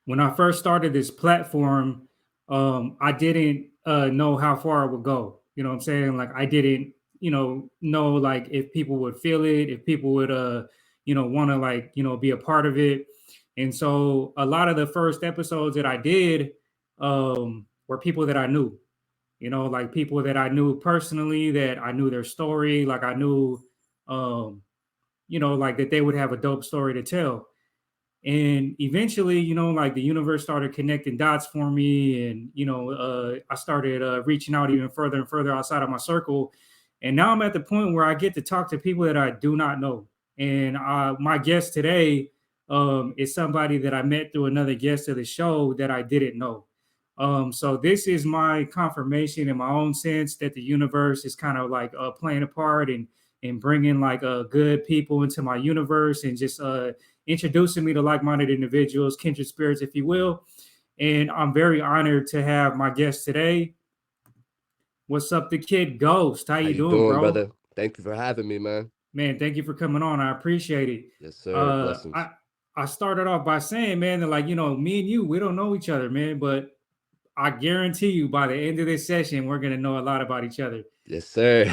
when I first started this platform, I didn't know how far it would go. You know what I'm saying? Like I didn't, know like if people would feel it, if people would want to like, be a part of it. And so a lot of the first episodes that I did were people that I knew, like people that I knew personally, that I knew their story, like I knew um, like that they would have a dope story to tell. And eventually, like the universe started connecting dots for me, and I started reaching out even further and further outside of my circle. And now I'm at the point where I get to talk to people that I do not know. And my guest today is somebody that I met through another guest of the show that I didn't know. So this is my confirmation in my own sense that the universe is kind of like playing a part and bringing like good people into my universe, and just introducing me to like-minded individuals, kindred spirits, if you will. And I'm very honored to have my guest today. What's up, the kid Ghost? How How you you doing, doing, bro? brother? Thank you for having me, man. Man, thank you for coming on. I appreciate it. Yes, sir. Uh, Blessings. I I started off by saying, man, that like me and you, we don't know each other, man, but I guarantee you, by the end of this session, we're gonna know a lot about each other. Yes, sir.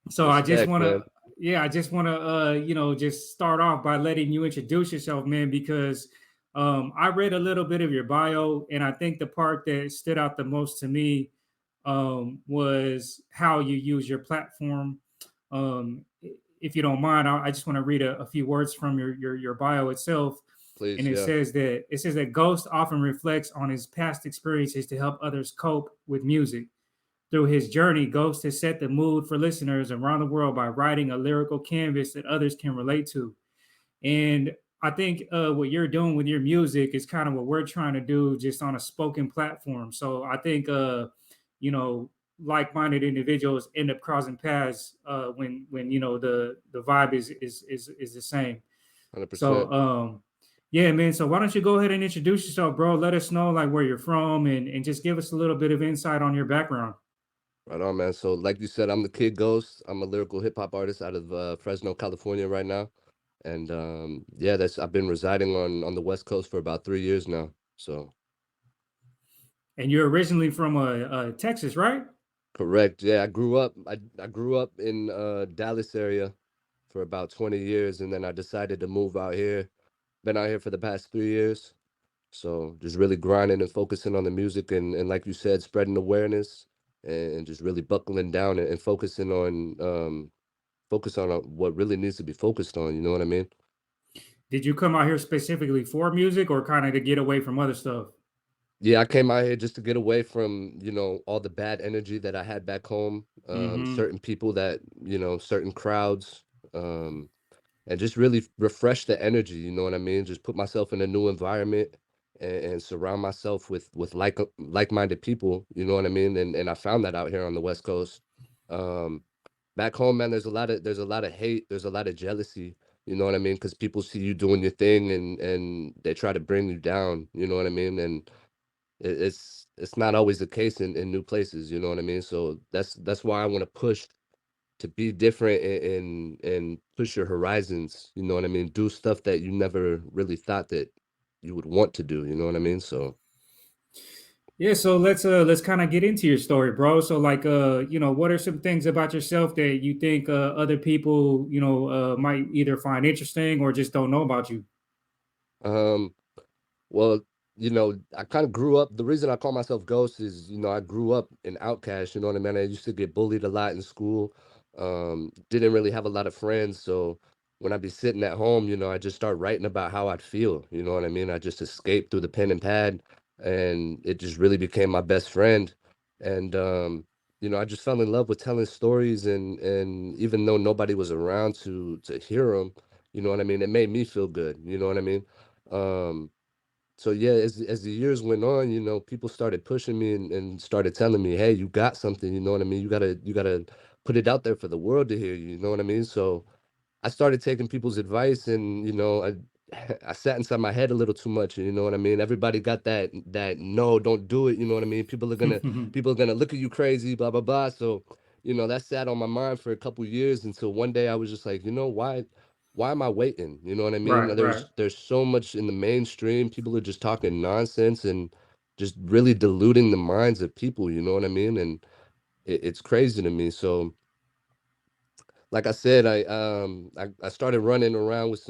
So I just Respect, want to, man. yeah, I just want to, just start off by letting you introduce yourself, man, because I read a little bit of your bio, and I think the part that stood out the most to me was how you use your platform. If you don't mind, I just want to read a few words from your bio itself. And Please, yeah. it says that Ghost often reflects on his past experiences to help others cope with music. Through his journey, Ghost has set the mood for listeners around the world by writing a lyrical canvas that others can relate to. And I think what you're doing with your music is kind of what we're trying to do, just on a spoken platform. So I think, you know, like-minded individuals end up crossing paths when the vibe is the same. 100%. So yeah, man. So why don't you go ahead and introduce yourself, bro? Let us know like where you're from, and just give us a little bit of insight on your background. Right on, man. So, like you said, I'm the Kid Ghost. I'm a lyrical hip hop artist out of Fresno, California, right now. And yeah, that's I've been residing on the West Coast for about 3 years now. So, And you're originally from Texas, right? correct. Yeah, I grew up in Dallas area for about 20 years, and then I decided to move out here. Been out here for the past 3 years. So just really grinding and focusing on the music and like you said, spreading awareness and just really buckling down and focusing on focus on what really needs to be focused on. You know what I mean? Did you come out here specifically for music, or kind of to get away from other stuff? Yeah, I came out here just to get away from, all the bad energy that I had back home, Mm-hmm. certain people that, certain crowds, um, and just really refresh the energy, you know what I mean? Just put myself in a new environment and surround myself with like-minded people, you know what I mean? And I found that out here on the West Coast. Um, Back home, man, there's a lot of hate, there's a lot of jealousy, you know what I mean? Because people see you doing your thing and they try to bring you down, you know what I mean? And it's not always the case in new places, you know what I mean? So that's why I want to push to be different and push your horizons, you know what I mean? Do stuff that you never really thought that you would want to do, you know what I mean? So, Yeah, so let's kind of get into your story, bro. So like what are some things about yourself that you think other people, might either find interesting or just don't know about you? um, well, I kind of grew up. The reason I call myself Ghost is, I grew up in Outcast, you know what I mean? I used to get bullied a lot in school. Didn't really have a lot of friends, so when I'd be sitting at home, I just start writing about how I'd feel, you know what I mean? I just escaped through the pen and pad, and it just really became my best friend. And I just fell in love with telling stories, and even though nobody was around to hear them, you know what I mean? It made me feel good, you know what I mean? Um, so yeah, as the years went on, people started pushing me and started telling me, "Hey, you got something." You know what I mean? You gotta put it out there for the world to hear. You know what I mean? So I started taking people's advice, and I I sat inside my head a little too much. You know what I mean? Everybody got that no, don't do it. You know what I mean? People are gonna look at you crazy, blah blah blah. So that sat on my mind for a couple years until one day I was just like, why? why am I waiting? You know what I mean? Right, right. There's so much in the mainstream. People are just talking nonsense and just really diluting the minds of people, you know what I mean? And it's crazy to me. So like I said, I started running around with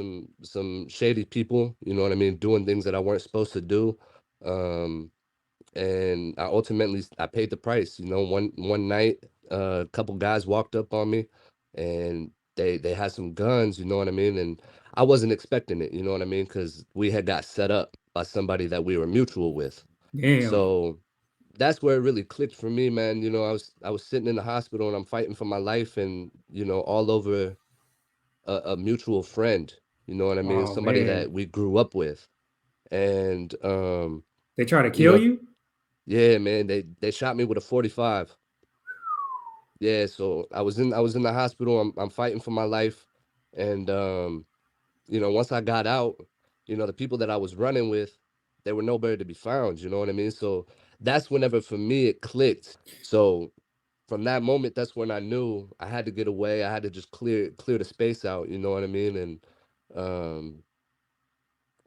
some shady people, you know what I mean, doing things that I weren't supposed to do. Um and I paid the price. You know, one night, a couple guys walked up on me, and they had some guns. You know what I mean? And I wasn't expecting it. You know what I mean? Because we had got set up by somebody that we were mutual with. Damn. So that's where it really clicked for me, man. You know, I was sitting in the hospital and I'm fighting for my life, and all over a mutual friend. You know what I mean? Oh Somebody man. that we grew up with, and They try to you kill know you? yeah, man, they shot me with a 45. Yeah, so I was in the hospital. I'm fighting for my life, and once I got out, the people that I was running with, they were nowhere to be found. You know what I mean? So that's whenever for me it clicked. So from that moment, that's when I knew I had to get away. I had to just clear the space out. You know what I mean? And um,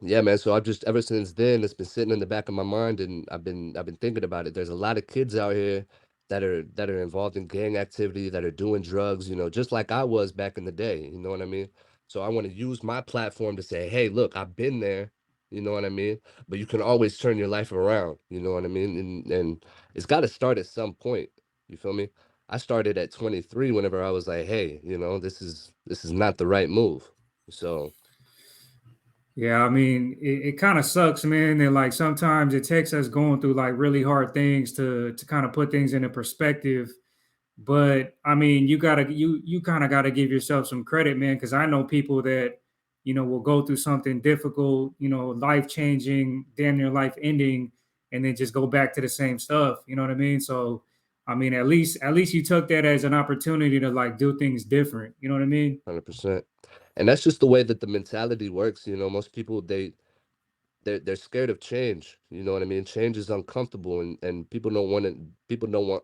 yeah, man. So I've just ever since then, it's been sitting in the back of my mind, and I've been thinking about it. There's a lot of kids out here that are involved in gang activity, that are doing drugs, just like I was back in the day. You know what I mean? So I want to use my platform to say, hey, look, I've been there. You know what I mean? But you can always turn your life around. You know what I mean? And it's got to start at some point. You feel me? I started at 23 whenever I was like, hey, this is not the right move. So Yeah, I mean, it kind of sucks, man. And like sometimes it takes us going through like really hard things to kind of put things into perspective. But I mean, you kind of gotta give yourself some credit, man, because I know people that will go through something difficult, life changing, damn near life ending, and then just go back to the same stuff. You know what I mean? So, I mean, at least you took that as an opportunity to like do things different. You know what I mean? 100%. And that's just the way that the mentality works. Most people they're scared of change. You know what I mean? Change is uncomfortable, and people don't want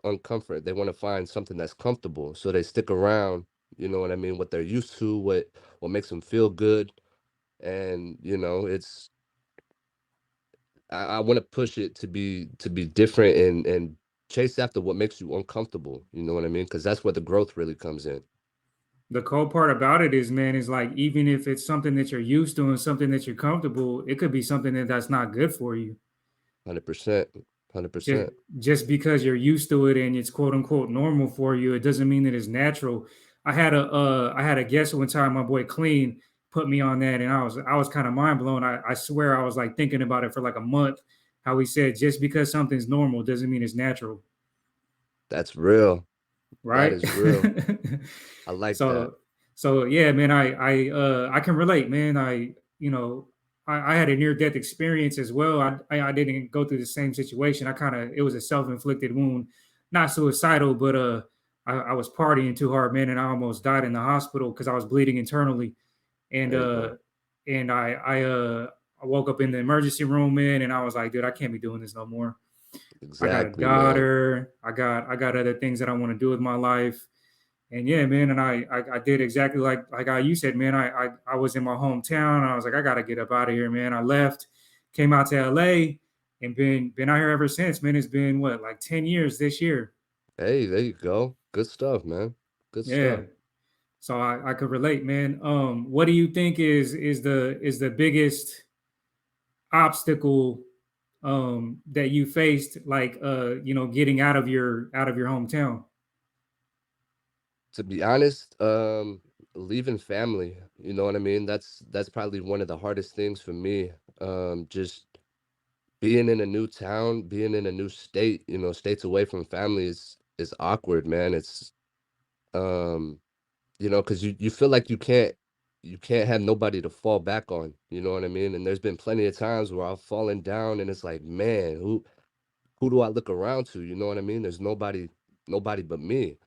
uncomfort. They want to find something that's comfortable. So they stick around, you know what I mean, what they're used to, what makes them feel good. And, it's I want to push it to be different and chase after what makes you uncomfortable. You know what I mean? Because that's where the growth really comes in. The cool part about it is, man, is like even if it's something that you're used to and something that you're comfortable, it could be something that's not good for you. 100%. just 100%. just because you're used to it and it's quote unquote normal for you, it doesn't mean that it's natural. I had a guest one time, my boy Clean put me on that, and I was kind of mind blown. I swear I was like thinking about it for like a month. How he said just because something's normal doesn't mean it's natural, That's real. That right? is real. I like that. So yeah, man, I can relate, man. I had a near death experience as well. I didn't go through the same situation. It was a self inflicted wound, not suicidal, but I was partying too hard, man, and I almost died in the hospital because I was bleeding internally, and There you uh go. and I woke up in the emergency room, man, and I was like, dude, I can't be doing this no more. I got a Exactly, man. daughter. I got other things that I want to do with my life. And yeah, man, and I did exactly like how you said, man. I was in my hometown. I was like, I gotta get up out of here, man. I left, came out to LA, and been out here ever since, man. It's been what, like 10 years this year. Hey, there you go. Good stuff, man. Good Yeah. stuff. So I could relate, man. What do you think is the biggest obstacle that you faced, like getting out of your hometown? To be honest, leaving family, you know what I mean? That's probably one of the hardest things for me. Just being in a new town, being in a new state, states away from family is awkward, man. It's um, because you feel like you can't have nobody to fall back on, you know what I mean? And there's been plenty of times where I've fallen down and it's like, man, who do I look around to? You know what I mean? There's nobody but me.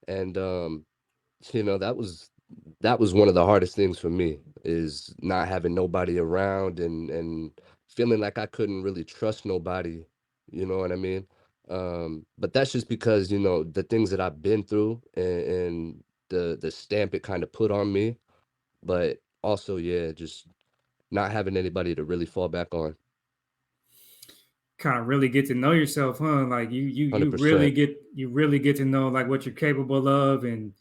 And that was one of the hardest things for me, is not having nobody around and feeling like I couldn't really trust nobody, you know what I mean? But that's just because, the things that I've been through, and the stamp it kind of put on me. But Also, yeah, just not having anybody to really fall back on. Kind of really get to know yourself, huh? Like you really 100%. get to know like what you're capable of, and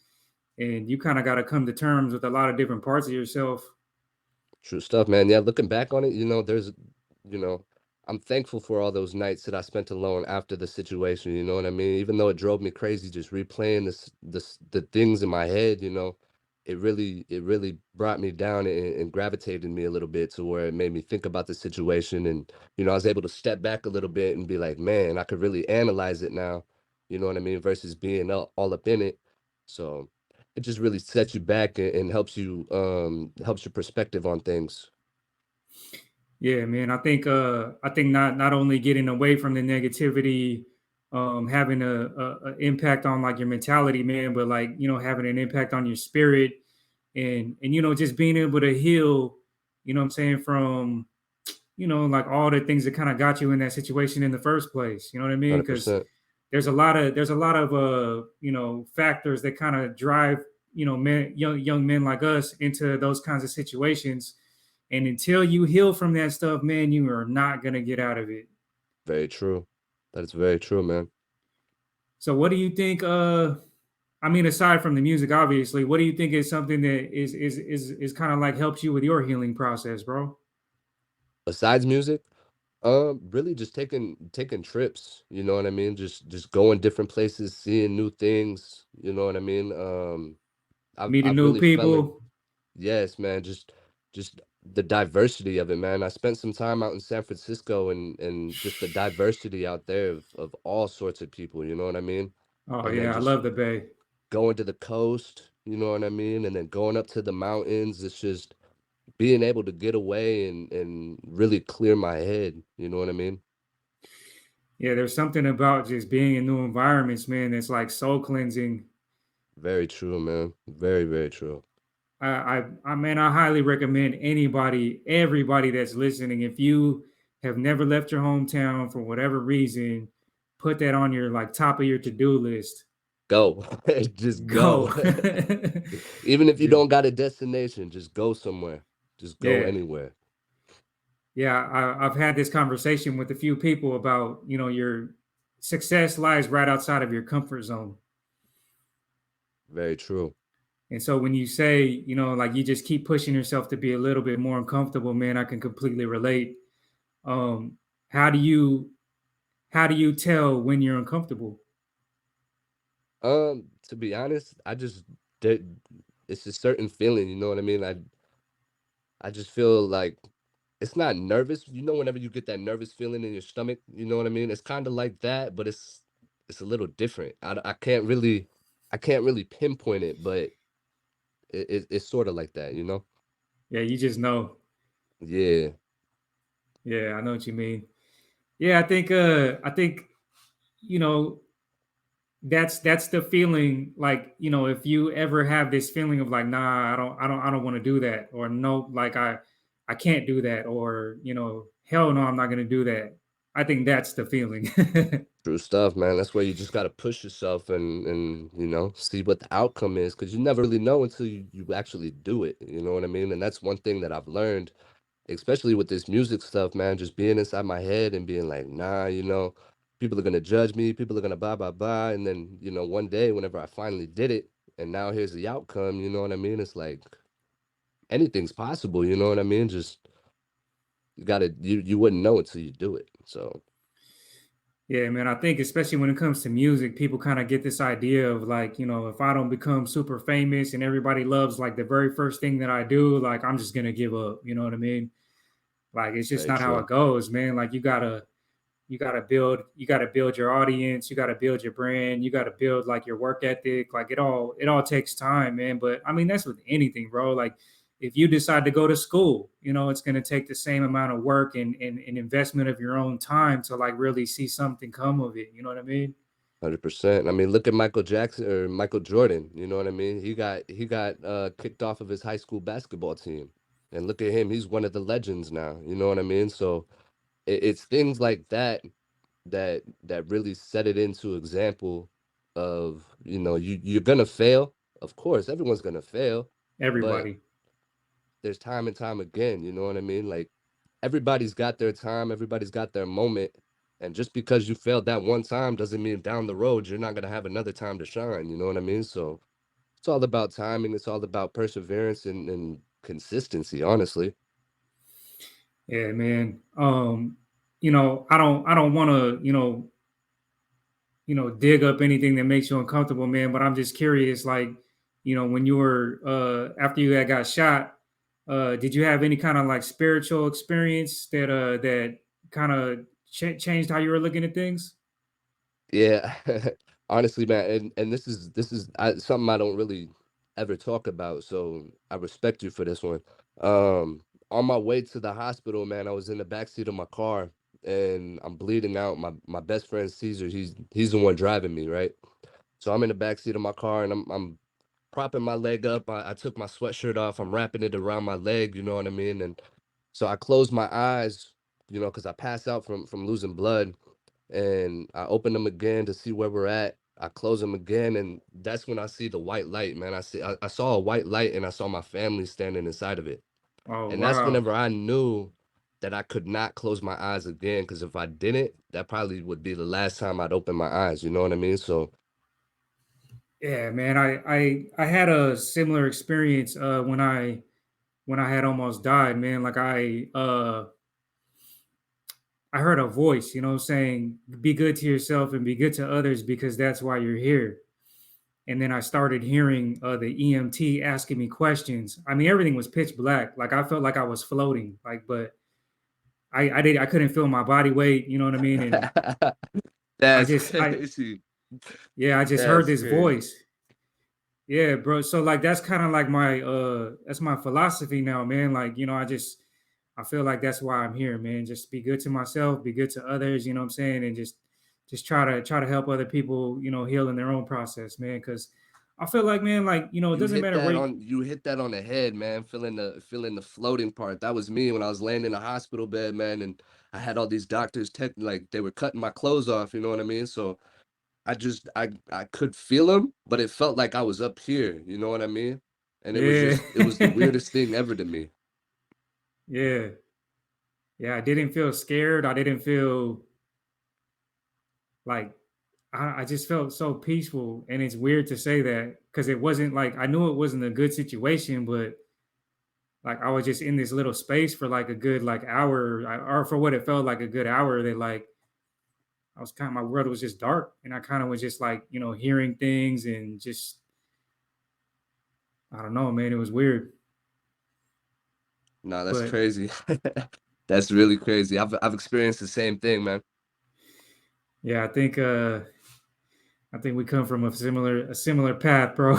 you kind of got to come to terms with a lot of different parts of yourself. True stuff, man. Yeah, looking back on it, there's, you know, I'm thankful for all those nights that I spent alone after the situation. You know what I mean? Even though it drove me crazy, just replaying the things in my head. It really brought me down and gravitated me a little bit to where it made me think about the situation, and I was able to step back a little bit and be like, man, I could really analyze it now. You know what I mean? Versus being all up in it. So it just really sets you back and helps your perspective on things. Yeah, man. I think not only getting away from the negativity, having a impact on like your mentality, man, but like having an impact on your spirit, and just being able to heal. You know what I'm saying, from like all the things that kind of got you in that situation in the first place. You know what I mean? Because 100%. there's a lot of factors that kind of drive men, young men like us into those kinds of situations, and until you heal from that stuff, man, you are not gonna get out of it. Very true. That is very true, man. So what do you think, I mean, aside from the music, obviously, what do you think is something that is kind of like helps you with your healing process, bro? Besides music, really just taking trips, you know what I mean? Just going different places, seeing new things, you know what I mean? Meeting I've new really fell in. people. Yes, man, just the diversity of it, man. I spent some time out in San Francisco, and just the diversity out there of all sorts of people, you know what I mean? Oh And then yeah, I just love the Bay. going to the coast, you know what I mean? And then going up to the mountains, it's just being able to get away and really clear my head, you know what I mean? Yeah, there's something about just being in new environments, man. That's like soul cleansing. Very true, man. Very, very true. Man, I highly recommend everybody that's listening. If you have never left your hometown for whatever reason, put that on your like top of your to do list. Go. Just go. Go. Even if you Just don't got a destination, just go somewhere. Just go yeah, anywhere. yeah. I've had this conversation with a few people about your success lies right outside of your comfort zone. Very true. And so when you say, like you just keep pushing yourself to be a little bit more uncomfortable, man, I can completely relate. Um, how do you tell when you're uncomfortable? To be honest, I just did it's a certain feeling, you know what I mean? I just feel like it's not nervous. Whenever you get that nervous feeling in your stomach, you know what I mean? It's kind of like that, but it's a little different. I can't really pinpoint it, but it's sort of like that, you know? Yeah, you just know. Yeah, Yeah, I know what you mean. Yeah, I think you know that's the feeling. Like if you ever have this feeling of like, nah, I don't want to do that, or no, like I can't do that, or hell no, I'm not gonna do that. I think that's the feeling. true stuff, man. That's where you just gotta push yourself and see what the outcome is, because you never really know until you actually do it. You know what I mean? And that's one thing that I've learned, especially with this music stuff, man, just being inside my head and being like, nah, people are gonna judge me, people are gonna blah blah blah. And then, one day whenever I finally did it, and now here's the outcome, you know what I mean? It's like anything's possible, you know what I mean? Just you wouldn't know until you do it. So Yeah, man. I think especially when it comes to music, people kind of get this idea of like, if I don't become super famous and everybody loves like the very first thing that I do, like I'm just gonna give up. You know what I mean? Like it's just very not how it true. goes, man. Like you gotta build your audience, you gotta build your brand, you gotta build like your work ethic. Like it all takes time, man. But I mean that's with anything, bro. Like if you decide to go to school, it's gonna take the same amount of work and investment of your own time to like really see something come of it. You know what I mean? 100%. I mean, look at Michael Jackson or Michael Jordan, you know what I mean? He got kicked off of his high school basketball team. And look at him, he's one of the legends now, you know what I mean? So it's things like that really set it into example of, you're gonna fail. Of course, everyone's gonna fail, but Everybody. there's time and time again, you know what I mean? Like everybody's got their time, everybody's got their moment. And just because you failed that one time doesn't mean down the road you're not gonna have another time to shine, you know what I mean? So it's all about timing, it's all about perseverance and consistency, honestly. Yeah, man. I don't want to, dig up anything that makes you uncomfortable, man. But I'm just curious, like, when you were after you had got shot, did you have any kind of like spiritual experience that kind of changed how you were looking at things? Yeah. Honestly, man, and this is something I don't really ever talk about, so I respect you for this one. On my way to the hospital, man, I was in the backseat of my car and I'm bleeding out. My best friend Caesar, he's the one driving me, right? So I'm in the backseat of my car and I'm propping my leg up. I took my sweatshirt off. I'm wrapping it around my leg, you know what I mean? And so I closed my eyes, because I passed out from losing blood, and I open them again to see where we're at. I close them again, and that's when I see the white light, man. I saw a white light, and I saw my family standing inside of it, Oh and that's wow. whenever I knew that I could not close my eyes again. Because if I didn't, that probably would be the last time I'd open my eyes. You know what I mean? So Yeah, man. I had a similar experience when I had almost died, man. Like I heard a voice, saying, be good to yourself and be good to others because that's why you're here. And then I started hearing the EMT asking me questions. I mean, everything was pitch black. Like I felt like I was floating. Like, but I couldn't feel my body weight. You know what I mean? And that's crazy. I just heard That's this crazy. voice. Yeah, bro. So like that's kind of like that's my philosophy now, man. Like, I feel like that's why I'm here, man. Just be good to myself, be good to others, you know what I'm saying? And just try to help other people, heal in their own process, man. Cause I feel like, man, like, it doesn't matter where You hit that on the head, man. Feeling the floating part. That was me when I was laying in a hospital bed, man, and I had all these doctors like they were cutting my clothes off, you know what I mean? So I could feel them, but it felt like I was up here, you know what I mean? And yeah. it was the weirdest thing ever to me. Yeah. Yeah. I didn't feel scared. I didn't feel like I just felt so peaceful. And it's weird to say that because it wasn't like I knew it wasn't a good situation, but like I was just in this little space for like a good like hour or for what it felt like a good hour that like I was kind of my world was just dark and I kind of was just like, hearing things and just I don't know, man, it was weird. Nah, that's But crazy. That's really crazy. I've experienced the same thing, man. yeah, I think we come from a similar path, bro.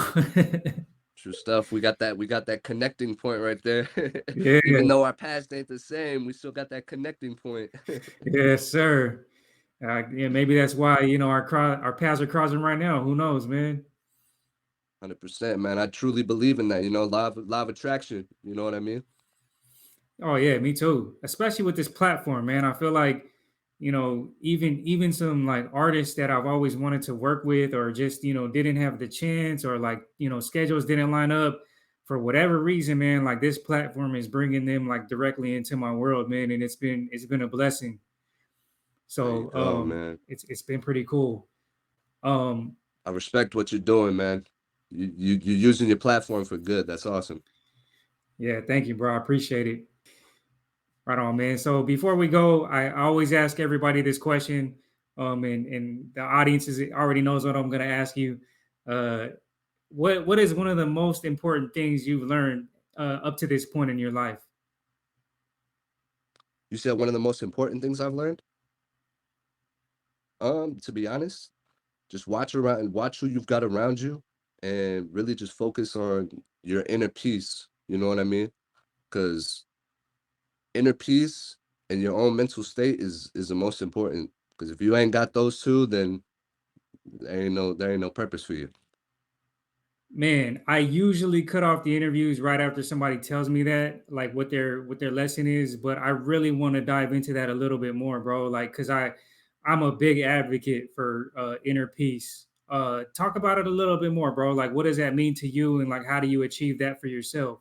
True stuff. We got that connecting point right there. Yeah, Even though our past ain't the same, we still got that connecting point. yes, sir. Yeah, maybe that's why our paths are crossing right now. Who knows, man? 100%, man. I truly believe in that, law of attraction. You know what I mean? Oh yeah, me too. Especially with this platform, man. I feel like, even some like artists that I've always wanted to work with or just, didn't have the chance or like, schedules didn't line up for whatever reason, man. Like this platform is bringing them like directly into my world, man, and it's been a blessing. There you So, go, man. it's been pretty cool. Um I respect what you're doing, man. You're using your platform for good. That's awesome. yeah, thank you, bro. I appreciate it. Right on, man. So before we go, I always ask everybody this question, and the audience already knows what I'm going to ask you. Uh, what is one of the most important things you've learned up to this point in your life? You said one of the most important things I've learned? To be honest, just watch who you've got around you and really just focus on your inner peace. You know what I mean? Because inner peace and your own mental state is the most important. Because if you ain't got those two, then there ain't no purpose for you. Man, I usually cut off the interviews right after somebody tells me that, like what their lesson is, but I really want to dive into that a little bit more, bro. Like, cause I'm a big advocate for inner peace. Talk about it a little bit more, bro. Like, what does that mean to you, and like, how do you achieve that for yourself?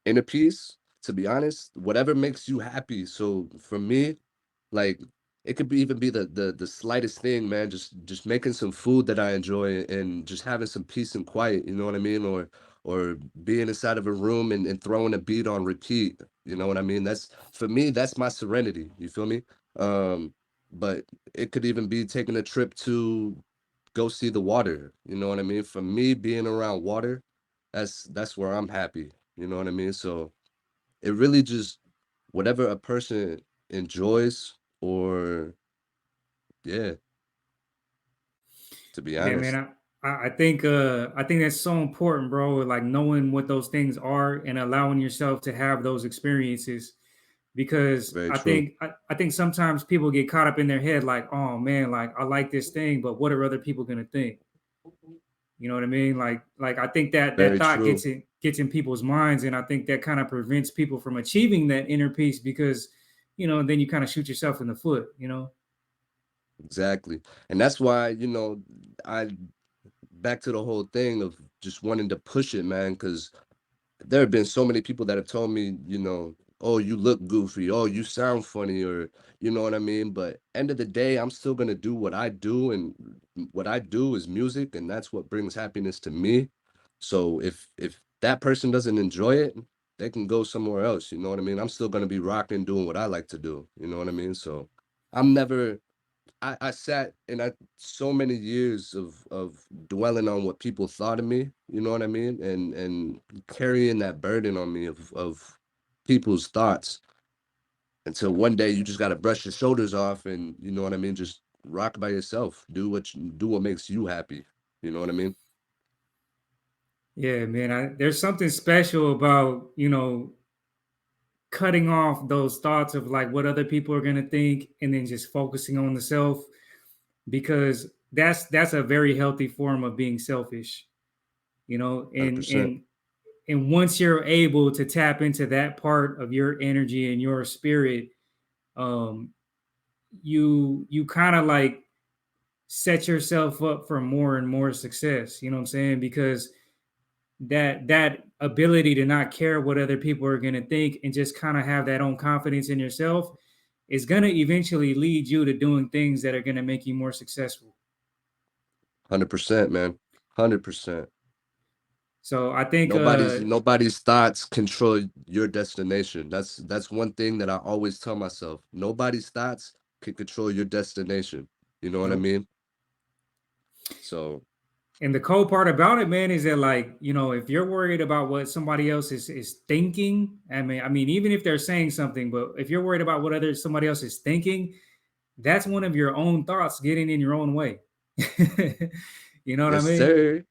inner peace, to be honest, whatever makes you happy. So for me, like it could be even be the slightest thing, man. Just making some food that I enjoy and just having some peace and quiet, you know what I mean? Or being inside of a room and throwing a beat on repeat, you know what I mean? That's for me, that's my serenity. You feel me? Um, but it could even be taking a trip to go see the water, you know what I mean? For me, being around water, that's where I'm happy. You know what I mean? So it really just whatever a person enjoys or yeah, to be Yeah, man. honest. I think that's so important, bro. Like knowing what those things are and allowing yourself to have those experiences. Because Very true. I think sometimes people get caught up in their head, like, oh man, like I like this thing, but what are other people gonna think? You know what I mean? Like I think that that Very thought true. gets in people's minds, and I think that kind of prevents people from achieving that inner peace because, then you kind of shoot yourself in the foot. Exactly. And that's why, I back to the whole thing of just wanting to push it, man, because there have been so many people that have told me, "Oh, you look goofy. Oh, you sound funny," or you know what I mean? But end of the day, I'm still gonna do what I do, and what I do is music, and that's what brings happiness to me. So if that person doesn't enjoy it, they can go somewhere else. You know what I mean? I'm still gonna be rocking, doing what I like to do. You know what I mean? So I'm never I sat and I so many years of dwelling on what people thought of me, you know what I mean? And carrying that burden on me of people's thoughts until one day you just gotta brush your shoulders off and you know what I mean, just rock by yourself. Do what makes you happy. You know what I mean? Yeah, man. There's something special about cutting off those thoughts of like what other people are gonna think, and then just focusing on the self, because that's a very healthy form of being selfish. And 100%. once you're able to tap into that part of your energy and your spirit, um, you kind of like set yourself up for more and more success. You know what I'm saying? Because that ability to not care what other people are going to think and just kind of have that own confidence in yourself is going to eventually lead you to doing things that are going to make you more successful. 100%, man. 100%. So I think Nobody's thoughts control your destination. That's one thing that I always tell myself. Nobody's thoughts can control your destination. You know what I nope. mean? So And the cool part about it, man, is that like, if you're worried about what somebody else is thinking, I mean, even if they're saying something, but if you're worried about what somebody else is thinking, that's one of your own thoughts getting in your own way. You know what I yes, mean? sir.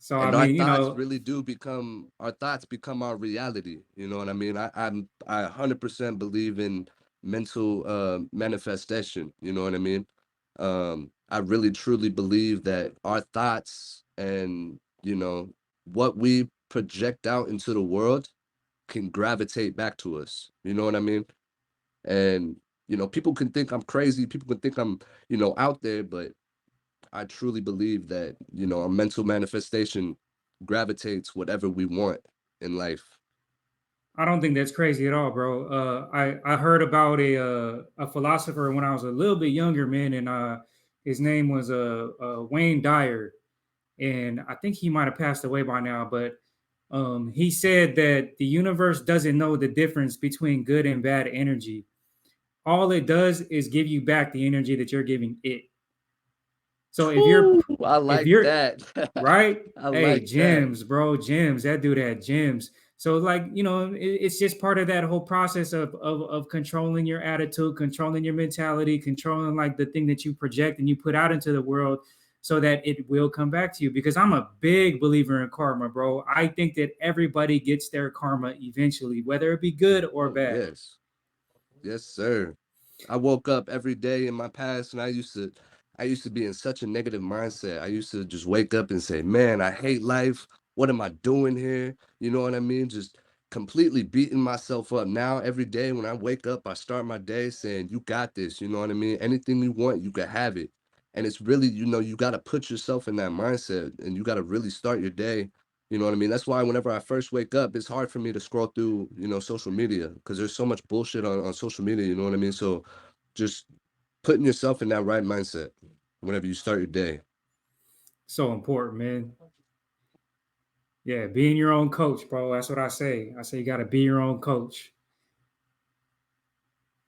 So I And our mean, thoughts really do become our thoughts become our reality. You know what I mean? I 100% believe in mental manifestation. You know what I mean? I really truly believe that our thoughts and what we project out into the world can gravitate back to us. You know what I mean? And people can think I'm crazy, people can think I'm out there, but I truly believe that, a mental manifestation gravitates whatever we want in life. I don't think that's crazy at all, bro. I heard about a philosopher when I was a little bit younger, man, and his name was Wayne Dyer, and I think he might have passed away by now. But he said that the universe doesn't know the difference between good and bad energy. All it does is give you back the energy that you're giving it. So Whew, I if like you're that. right, I hey, like that. gems, bro, gems. That dude had gems. So like, it's just part of that whole process of controlling your attitude, controlling your mentality, controlling like the thing that you project and you put out into the world so that it will come back to you. Because I'm a big believer in karma, bro. I think that everybody gets their karma eventually, whether it be good or Oh, bad. yes. Yes, sir. I woke up every day in my past and I used to be in such a negative mindset. I used to just wake up and say, "Man, I hate life. What am I doing here?" You know what I mean? Just completely beating myself up. Now every day when I wake up, I start my day saying, "You got this." You know what I mean? Anything you want, you can have it. And it's really, you got to put yourself in that mindset and you got to really start your day, You know what I mean? That's why whenever I first wake up, it's hard for me to scroll through, social media because there's so much bullshit on social media. You know what I mean? So just putting yourself in that right mindset whenever you start your day. So important, man. Yeah, being your own coach, bro. That's what I say. I say you got to be your own coach.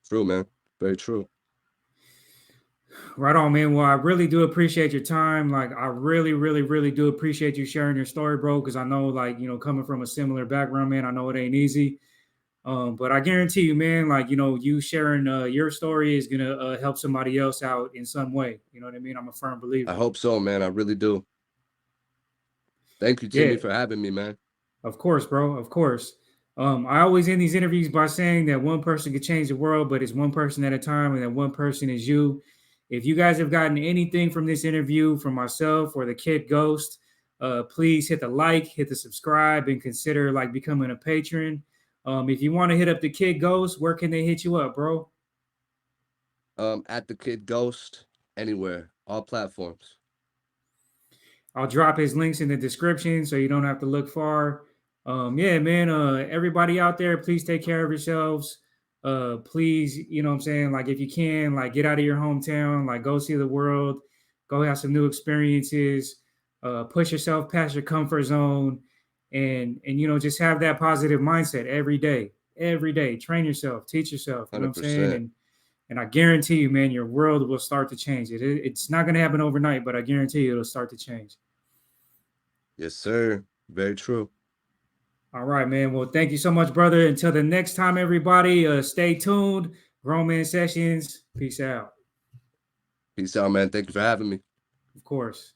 True, man. Very true. Right on, man. Well, I really do appreciate your time. Like, I really, really, really do appreciate you sharing your story, bro. Because I know, like, coming from a similar background, man, I know it ain't easy. But I guarantee you, man, like, you sharing your story is gonna help somebody else out in some way. You know what I mean? I'm a firm I believer. hope so, man. I really do. Thank you, Yeah, Timmy, for having me, man. of course, bro. Of course. I always end these interviews by saying that one person could change the world, but it's one person at a time, and that one person is you. If you guys have gotten anything from this interview from myself or the Kid Ghost, please hit the like, hit the subscribe, and consider like becoming a patron. If you want to hit up the Kid Ghost, where can they hit you up, bro? At the Kid Ghost, anywhere, all platforms. I'll drop his links in the description so you don't have to look far. Yeah, man. Everybody out there, please take care of yourselves. Please, you know what I'm saying? Like, if you can, like, get out of your hometown, like, go see the world, go have some new experiences, push yourself past your comfort zone, and just have that positive mindset every day. Every day. Train yourself, teach yourself, you know what I'm saying? 100%. And I guarantee you, man, your world will start to change. It's not gonna happen overnight, but I guarantee you it'll start to change. Yes, sir. Very true. All right, man. Well, thank you so much, brother. Until the next time, everybody, stay tuned. Grown Man Sessions. Peace out. Peace out, man. Thank you for having me. Of course.